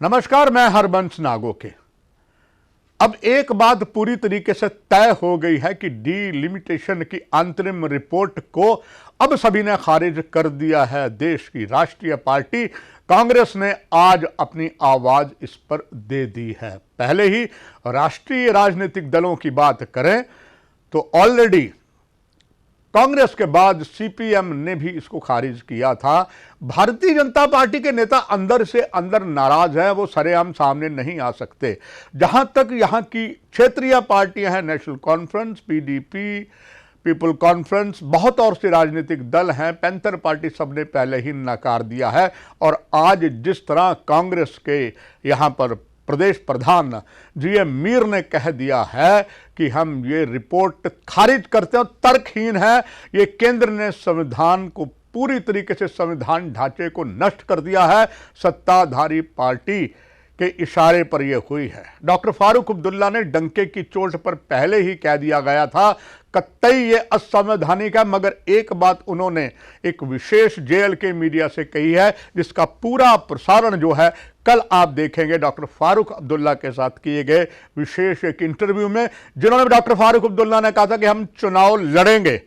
नमस्कार, मैं हरबंश नागोके। अब एक बात पूरी तरीके से तय हो गई है कि डीलिमिटेशन की अंतरिम रिपोर्ट को अब सभी ने खारिज कर दिया है। देश की राष्ट्रीय पार्टी कांग्रेस ने आज अपनी आवाज इस पर दे दी है। पहले ही राष्ट्रीय राजनीतिक दलों की बात करें तो ऑलरेडी कांग्रेस के बाद सीपीएम ने भी इसको खारिज किया था। भारतीय जनता पार्टी के नेता अंदर से अंदर नाराज हैं, वो सरेआम सामने नहीं आ सकते। जहां तक यहां की क्षेत्रीय पार्टियां हैं, national conference, PDP, people conference, बहुत और से राजनीतिक दल हैं, पैंथर पार्टी, सबने पहले ही नकार दिया है। और आज जिस तरह कांग्रेस के यहां पर प्रदेश प्रधान जीएम मीर ने कह दिया है कि हम ये रिपोर्ट खारिज करते हैं, तर्कहीन है, ये केंद्र ने संविधान को पूरी तरीके से संविधान ढांचे को नष्ट कर दिया है, सत्ताधारी पार्टी के इशारे पर यह हुई है। डॉक्टर फारूक अब्दुल्ला ने डंके की चोट पर पहले ही कह दिया गया था कतई ये असंवैधानिक है, मगर एक बात उन्होंने एक विशेष जेएल के मीडिया से कही है, जिसका पूरा प्रसारण जो है कल आप देखेंगे डॉक्टर फारूक अब्दुल्ला के साथ किए गए विशेष एक इंटरव्यू में, जिन्होंने डॉक्टर फारूक अब्दुल्ला ने कहा था कि हम चुनाव लड़ेंगे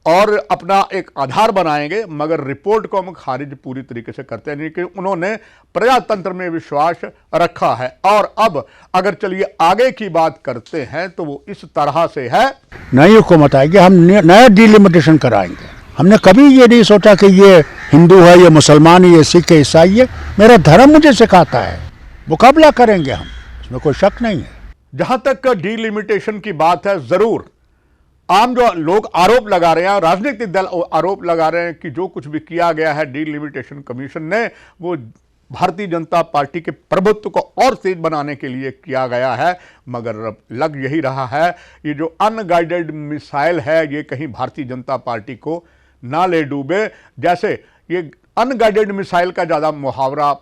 और अपना एक आधार बनाएंगे, मगर रिपोर्ट को हम खारिज पूरी तरीके से करते हैं, कि उन्होंने प्रजातंत्र में विश्वास रखा है। और अब अगर चलिए आगे की बात करते हैं तो वो इस तरह से है। नई हुकूमत आएगी, हम नया डिलिमिटेशन कराएंगे। हमने कभी ये नहीं सोचा कि ये हिंदू है, ये मुसलमान है, ये सिख है, ईसाई है। मेरा धर्म मुझे सिखाता है, मुकाबला करेंगे हम, इसमें कोई शक नहीं है। जहां तक डिलिमिटेशन की बात है, जरूर आम जो लोग आरोप लगा रहे हैं, राजनीतिक दल आरोप लगा रहे हैं कि जो कुछ भी किया गया है डीलिमिटेशन कमीशन ने, वो भारतीय जनता पार्टी के प्रभुत्व को और तेज बनाने के लिए किया गया है। मगर अब लग यही रहा है ये जो अनगाइडेड मिसाइल है, ये कहीं भारतीय जनता पार्टी को ना ले डूबे। जैसे ये अनगाइडेड मिसाइल का ज़्यादा मुहावरा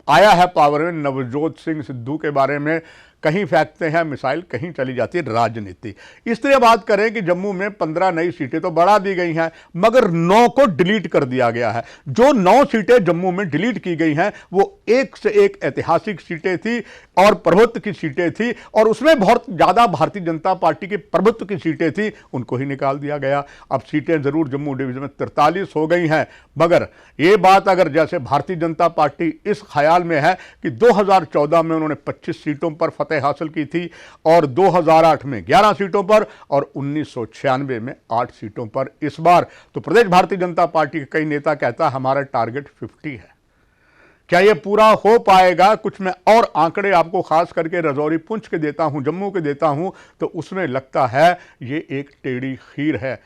आया है पावर में, नवजोत सिंह सिद्धू के बारे में, कहीं फेंकते हैं मिसाइल, कहीं चली जाती है राजनीति। इस तरह बात करें कि जम्मू में 15 नई सीटें तो बढ़ा दी गई हैं, मगर 9 को डिलीट कर दिया गया है। जो 9 सीटें जम्मू में डिलीट की गई हैं वो एक से एक ऐतिहासिक सीटें थी और प्रभुत्व की सीटें थी, और उसमें बहुत ज़्यादा भारतीय जनता पार्टी के प्रभुत्व की सीटें थी, उनको ही निकाल दिया गया। अब सीटें ज़रूर जम्मू डिवीज़न में 43 हो गई हैं, मगर ये बात अगर जैसे भारतीय जनता पार्टी इस ख्याल में है कि 2014 में उन्होंने 25 सीटों पर फतेह हासिल की थी और 2008 में 11 सीटों पर और 1996 में 8 सीटों पर, इस बार तो प्रदेश भारतीय जनता पार्टी के कई नेता कहता है हमारा टारगेट 50 है। क्या यह पूरा हो पाएगा? कुछ मैं और आंकड़े आपको खास करके राजौरी पुंछ के देता हूं, जम्मू के देता हूं, तो उसमें लगता है ये एक टेढ़ी खीर है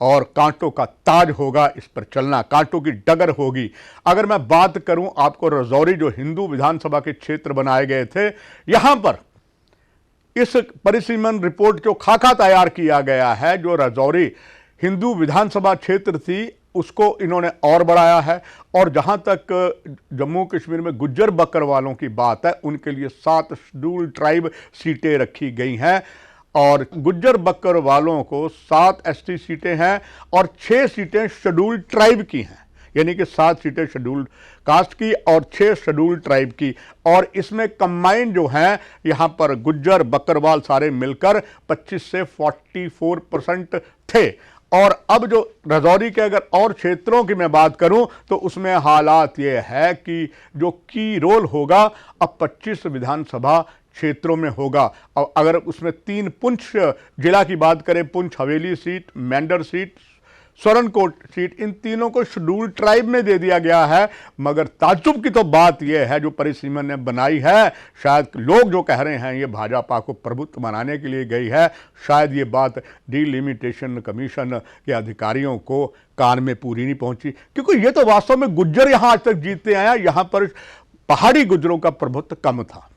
और कांटों का ताज होगा इस पर चलना, कांटों की डगर होगी। अगर मैं बात करूं आपको राजौरी, जो हिंदू विधानसभा के क्षेत्र बनाए गए थे, यहां पर इस परिसीमन रिपोर्ट जो खाका तैयार किया गया है, जो राजौरी हिंदू विधानसभा क्षेत्र थी उसको इन्होंने और बढ़ाया है। और जहां तक जम्मू कश्मीर में गुज्जर बकरवालों की बात है, उनके लिए 7 शेड्यूल ट्राइब सीटें रखी गई हैं और गुज्जर बकरवालों को 7 एसटी सीटें हैं और 6 सीटें शेड्यूल ट्राइब की हैं, यानी कि 7 सीटें शेड्यूल कास्ट की और 6 शेड्यूल ट्राइब की। और इसमें कंबाइन जो हैं यहां पर गुज्जर बकरवाल सारे मिलकर 25 से 44% थे। और अब जो राजौरी के अगर और क्षेत्रों की मैं बात करूं तो उसमें हालात ये है कि जो की रोल होगा अब 25 विधानसभा क्षेत्रों में होगा। और अगर उसमें 3 पुंछ जिला की बात करें, पुंछ हवेली सीट, मेंढर सीट, सोरनकोट सीट, इन तीनों को शेड्यूल ट्राइब में दे दिया गया है। मगर ताज्जुब की तो बात यह है जो परिसीमन ने बनाई है, शायद लोग जो कह रहे हैं ये भाजपा को प्रभुत्व बनाने के लिए गई है, शायद ये बात डीलिमिटेशन कमीशन के अधिकारियों को कान में पूरी नहीं पहुंची, क्योंकि ये तो वास्तव में गुज्जर यहां आज तक जीतते आया, यहां पर पहाड़ी गुज्जरों का प्रभुत्व कम था।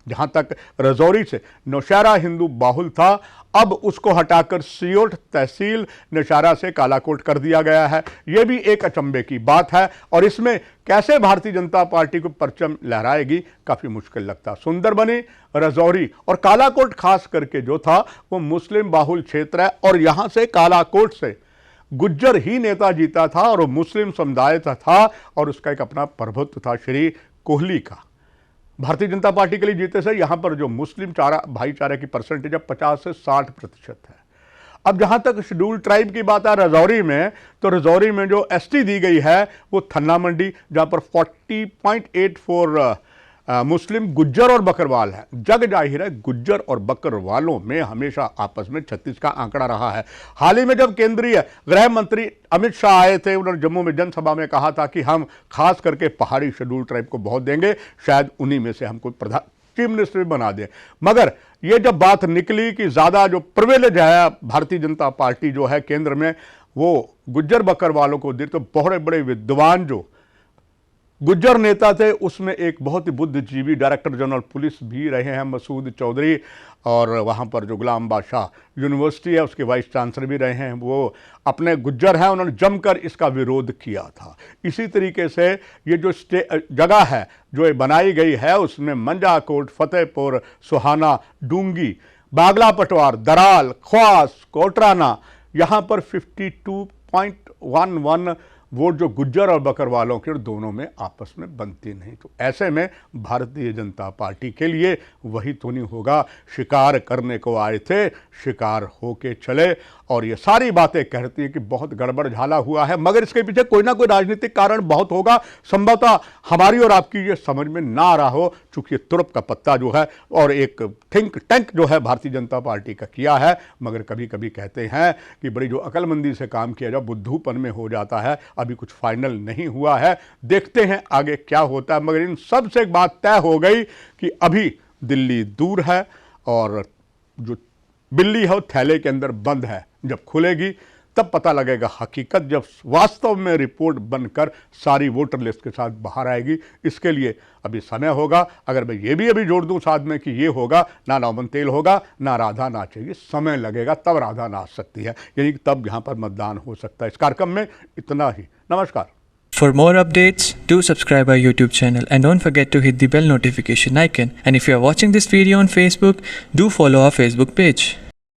जहां तक राजौरी से नौशहरा हिंदू बाहुल था, अब उसको हटाकर सियोट तहसील नौशहरा से कालाकोट कर दिया गया है। यह भी एक अचंभे की बात है और इसमें कैसे भारतीय जनता पार्टी को परचम लहराएगी काफी मुश्किल लगता। सुंदरबनी, राजौरी और कालाकोट खास करके जो था वो मुस्लिम बाहुल क्षेत्र है और यहां से कालाकोट से गुज्जर ही नेता जीता था और वो मुस्लिम समुदाय था और उसका एक अपना प्रभुत्व था श्री कोहली का। भारतीय जनता पार्टी के लिए जीते से यहाँ पर जो मुस्लिम भाईचारे की परसेंटेज है 50 से 60% है। अब जहाँ तक शेड्यूल ट्राइब की बात है रजौरी में, तो रजौरी में जो एसटी दी गई है वो थन्ना मंडी, जहाँ पर 40.84 मुस्लिम गुज्जर और बकरवाल है। जग जाहिर है गुज्जर और बकरवालों में हमेशा आपस में 36 का आंकड़ा रहा है। हाल ही में जब केंद्रीय गृह मंत्री अमित शाह आए थे, उन्होंने जम्मू में जनसभा में कहा था कि हम खास करके पहाड़ी शेड्यूल ट्राइब को बहुत देंगे, शायद उन्हीं में से हमको चीफ मिनिस्टर भी बना दें। मगर ये जब बात निकली कि ज्यादा जो प्रिविलेज है भारतीय जनता पार्टी जो है केंद्र में वो गुज्जर बकरवालों को दे, तो बड़े बड़े विद्वान जो गुज्जर नेता थे उसमें एक बहुत ही बुद्धिजीवी डायरेक्टर जनरल पुलिस भी रहे हैं मसूद चौधरी, और वहाँ पर जो गुलाम बादशाह यूनिवर्सिटी है उसके वाइस चांसलर भी रहे हैं, वो अपने गुज्जर हैं, उन्होंने जमकर इसका विरोध किया था। इसी तरीके से ये जो जगह है जो बनाई गई है उसमें मंजाकोट, फतेहपुर, सुहाना, डूंगी, बागला पटवार, दराल, ख्वास, कोटराना, यहाँ पर 52.11 वोट जो गुज्जर और बकरवालों के दोनों में आपस में बनती नहीं। तो ऐसे में भारतीय जनता पार्टी के लिए वही तो नहीं होगा, शिकार करने को आए थे शिकार होके चले, और ये सारी बातें कहती हैं कि बहुत गड़बड़ झाला हुआ है, मगर इसके पीछे कोई ना कोई राजनीतिक कारण बहुत होगा। संभवतः हमारी और आपकी ये समझ में ना आ रहा हो, चूंकि ये तुरप का पत्ता जो है और एक थिंक टैंक जो है भारतीय जनता पार्टी का किया है, मगर कभी कभी कहते हैं कि बड़ी जो अकलमंदी से काम किया जाए बुद्धूपन में हो जाता है। अभी कुछ फाइनल नहीं हुआ है, देखते हैं आगे क्या होता है, मगर इन सब से एक बात तय हो गई कि अभी दिल्ली दूर है और जो बिल्ली है वो थैले के अंदर बंद है। जब खुलेगी तब पता लगेगा हकीकत, जब वास्तव में रिपोर्ट बनकर सारी वोटर लिस्ट के साथ बाहर आएगी। इसके लिए अभी समय होगा। अगर मैं ये भी अभी जोड़ दूं साथ में कि ये होगा ना नौमन तेल होगा ना राधा नाचेगी, समय लगेगा तब राधा नाच सकती है, यानी तब यहाँ पर मतदान हो सकता है। इस कार्यक्रम में इतना ही। नमस्कार। For more updates, do subscribe our YouTube channel and don't forget to hit the bell notification icon. And if you are watching this video on Facebook, do follow our Facebook page.